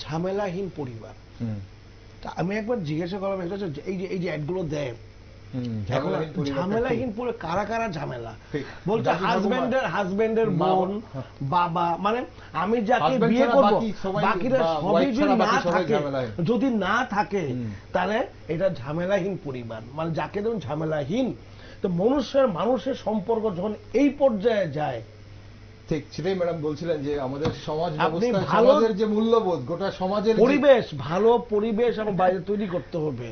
ঝামেলাহীন পরিবার। তা আমি একবার জিজ্ঞাসা করলাম, এটা হচ্ছে এই যে অ্যাডগুলো দেয়, ঝামেলাহীন পরিবার কারা কারা ঝামেলা? বলছে হাজবেন্ডের বোন, বাবা, মানে আমি যাকে বিয়ে করব বাকিরা সবই যদি না থাকে তাহলে এটা ঝামেলাহীন পরিবার। মানে যাকে ধরুন ঝামেলাহীন, তো মানুষের সম্পর্ক যখন এই পর্যায়ে যায়, ঠিক সেটাই ম্যাডাম বলছিলেন যে আমাদের সমাজ ব্যবস্থা, সমাজের যে মূল্যবোধ, গোটা সমাজের পরিবেশ, ভালো পরিবেশ এবং বাইরে তৈরি করতে হবে।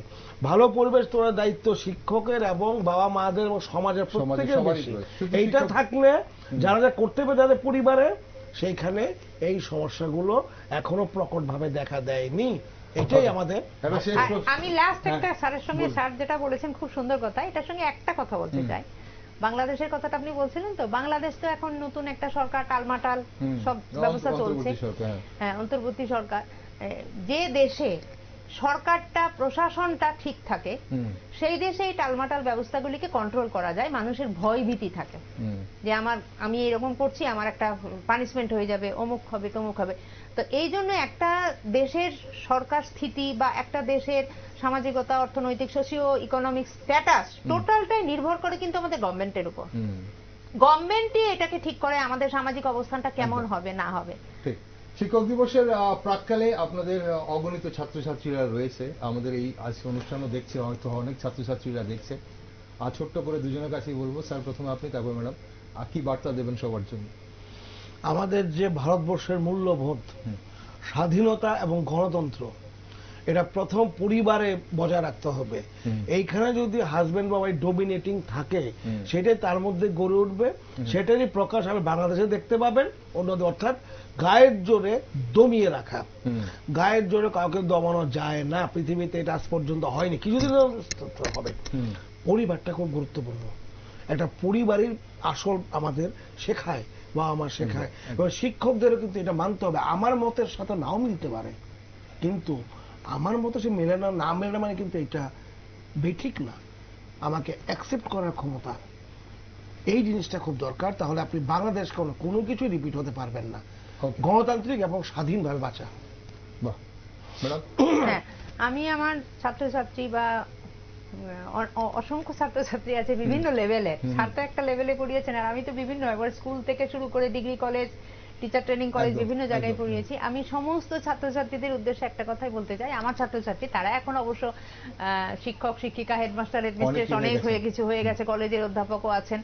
ভালো পরিবেশ তোলার দায়িত্ব শিক্ষকের এবং বাবা মাদের এবং সমাজের প্রত্যেকের বেশি। এইটা থাকলে যারা যা করতে পারে যাদের পরিবারে, সেইখানে এই সমস্যাগুলো এখনো প্রকটভাবে দেখা দেয়নি। এটাই আমাদের। আমি লাস্ট একটা স্যারের সঙ্গে, স্যার যেটা বলেছেন খুব সুন্দর কথা, এটার সঙ্গে একটা কথা বলতে চাই। বাংলাদেশের কথাটা আপনি বলছিলেন তো, বাংলাদেশ তো এখন নতুন একটা সরকার, টালমাটাল সব ব্যবস্থা চলছে, হ্যাঁ অন্তর্বর্তী সরকার। যে দেশে সরকারটা, প্রশাসনটা ঠিক থাকে, সেই দেশে এই টালমাটাল ব্যবস্থাগুলিকে কন্ট্রোল করা যায়। মানুষের ভয় ভীতি থাকে যে আমি এরকম করছি, আমার একটা পানিশমেন্ট হয়ে যাবে, অমুক হবে তমুক হবে। তো এই জন্য একটা দেশের সরকার স্থিতি বা একটা দেশের সামাজিকতা, অর্থনৈতিক, সোশিও ইকোনমিক স্ট্যাটাস টোটালটাই নির্ভর করে কিন্তু আমাদের গভর্নমেন্টের উপর। গভর্নমেন্টই এটাকে ঠিক করে আমাদের সামাজিক অবস্থানটা কেমন হবে না হবে। শিক্ষক দিবসের প্রাক্কালে আপনাদের অগণিত ছাত্রছাত্রীরা রয়েছে, আমাদের এই আজকে অনুষ্ঠানও দেখছে, হয়তো অনেক ছাত্রছাত্রীরা দেখছে। আর ছোট্ট করে দুজনের কাছেই বলবো, স্যার প্রথমে আপনি, তারপর ম্যাডাম, কি বার্তা দেবেন সবার জন্য? আমাদের যে ভারতবর্ষের মূল্যবোধ, স্বাধীনতা এবং গণতন্ত্র, এটা প্রথম পরিবারে বজায় রাখতে হবে। এইখানে যদি হাজবেন্ড বা ওয়াইফ ডোমিনেটিং থাকে, সেটাই তার মধ্যে গড়ে উঠবে। সেটারই প্রকাশ আমি বাংলাদেশে দেখতে পাবেন। অর্থাৎ গায়ের জোরে দমিয়ে রাখা, গায়ের জোরে কাউকে দমানো যায় না, পৃথিবীতে এটা আজ পর্যন্ত হয়নি, কিছুদিন হবে। পরিবারটা খুব গুরুত্বপূর্ণ। একটা পরিবারের আসল আমাদের শেখায়, বা আমার শেখায়, এবং শিক্ষকদেরও কিন্তু এটা মানতে হবে। আমার মতের সাথে নাও মিলতে পারে, কিন্তু আমার মতো সে মেলে না মেলে মানে কিন্তু এটা বেঠিক না। আমাকে অ্যাকসেপ্ট করার ক্ষমতা, এই জিনিসটা খুব দরকার। তাহলে আপনি বাংলাদেশ কোনো কিছু রিপিট হতে পারবেন না। গণতান্ত্রিক এবং স্বাধীনভাবে বাঁচা। হ্যাঁ, আমি আমার ছাত্রছাত্রী বা অসংখ্য ছাত্রছাত্রী আছে বিভিন্ন লেভেলের, স্যার তো একটা লেভেলে পড়িয়েছেন, আর আমি তো বিভিন্ন, একবার স্কুল থেকে শুরু করে degree college, teacher training college, বিভিন্ন জায়গায় পড়িয়েছি। আমি সমস্ত ছাত্রছাত্রীদের উদ্দেশ্যে একটা কথাই বলতে চাই। আমার ছাত্রছাত্রী তারা এখন অবশ্য শিক্ষক শিক্ষিকা, হেডমাস্টার হেডমিস্ট্রেস অনেক হয়ে গেছে, কলেজের অধ্যাপকও আছেন।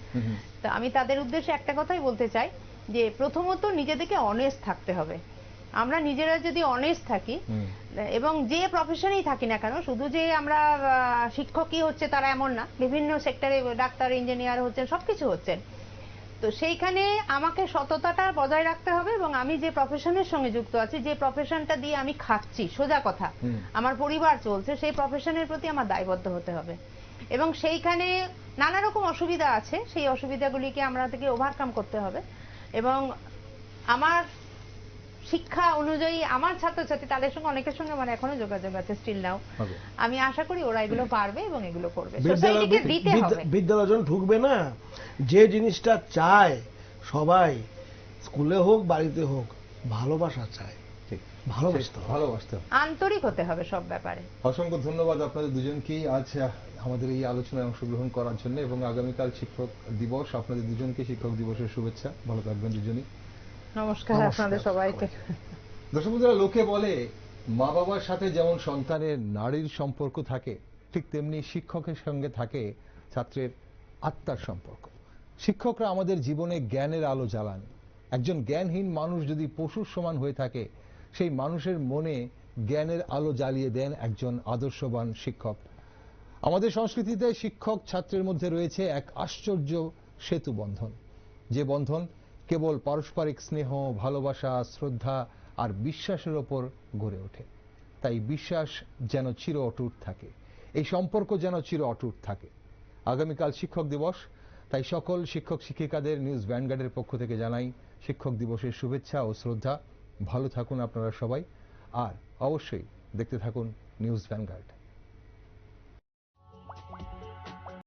তো আমি তাদের উদ্দেশ্যে একটা কথাই বলতে চাই যে প্রথমত নিজেদেরকে অনেস্ট থাকতে হবে। আমরা নিজেরা যদি অনেস্ট থাকি, এবং যে প্রফেশনেই থাকি না কেন, শুধু যে আমরা শিক্ষকই হচ্ছে তারা এমন না, বিভিন্ন সেক্টরে ডাক্তার, ইঞ্জিনিয়ার হচ্ছেন, সবকিছু হচ্ছেন। তো সেইখানে আমাকে সততাটা বজায় রাখতে হবে, এবং আমি যে প্রফেশনের সঙ্গে যুক্ত আছি, যে প্রফেশনটা দিয়ে আমি খাচ্ছি, সোজা কথা আমার পরিবার চলছে, সেই প্রফেশনের প্রতি আমার দায়বদ্ধ হতে হবে। এবং সেইখানে নানা রকম অসুবিধা আছে, সেই অসুবিধাগুলিকে আমাদেরকে ওভারকাম করতে হবে। এবং আমার শিক্ষা অনুযায়ী আমার ছাত্রছাত্রী, তাদের সঙ্গে অনেকের সঙ্গে আমার এখনো যোগাযোগ আছে, স্টিল নাও। আমি আশা করি ওরা এগুলো পারবে এবং এগুলো করবে। সোসাইটিকে দিতে হবে। বিদ্যালয় যখন ঢুকবে না, যে জিনিসটা চায় সবাই, স্কুলে হোক বাড়িতে হোক, ভালোবাসা চায়, ভালোবাসতে হবে, আন্তরিক হতে হবে সব ব্যাপারে। অসংখ্য ধন্যবাদ আপনাদের দুজনকেই আজ আমাদের এই আলোচনায় অংশগ্রহণ করার জন্য, এবং আগামীকাল শিক্ষক দিবস, আপনাদের দুজনকে শিক্ষক দিবসের শুভেচ্ছা। ভালো থাকবেন দুজনই। নমস্কার আপনাদের সবাইকে। দর্শক বন্ধুরা, লোকে বলে মা বাবার সাথে যেমন সন্তানের নারীর সম্পর্ক থাকে, ঠিক তেমনি শিক্ষকের সঙ্গে থাকে ছাত্রের আত্মার সম্পর্ক। শিক্ষকরা আমাদের জীবনে জ্ঞানের আলো জ্বালান। একজন জ্ঞানহীন মানুষ যদি পশুর সমান হয়ে থাকে, সেই মানুষের মনে জ্ঞানের আলো জ্বালিয়ে দেন একজন আদর্শবান শিক্ষক। আমাদের সংস্কৃতিতে শিক্ষক ছাত্রের মধ্যে রয়েছে এক আশ্চর্য সেতু বন্ধন, যে বন্ধন কেবল পারস্পরিক স্নেহ, ভালোবাসা, শ্রদ্ধা আর বিশ্বাসের ওপর গড়ে ওঠে। তাই বিশ্বাস যেন চির অটুট থাকে, এই সম্পর্ক যেন চির অটুট থাকে। আগামীকাল শিক্ষক দিবস, তাই সকল শিক্ষক শিক্ষিকাদের নিউজ ভ্যানগার্ডের পক্ষ থেকে জানাই শিক্ষক দিবসের শুভেচ্ছা ও শ্রদ্ধা। ভালো থাকুন আপনারা সবাই, আর অবশ্যই দেখতে থাকুন নিউজ ভ্যানগার্ড।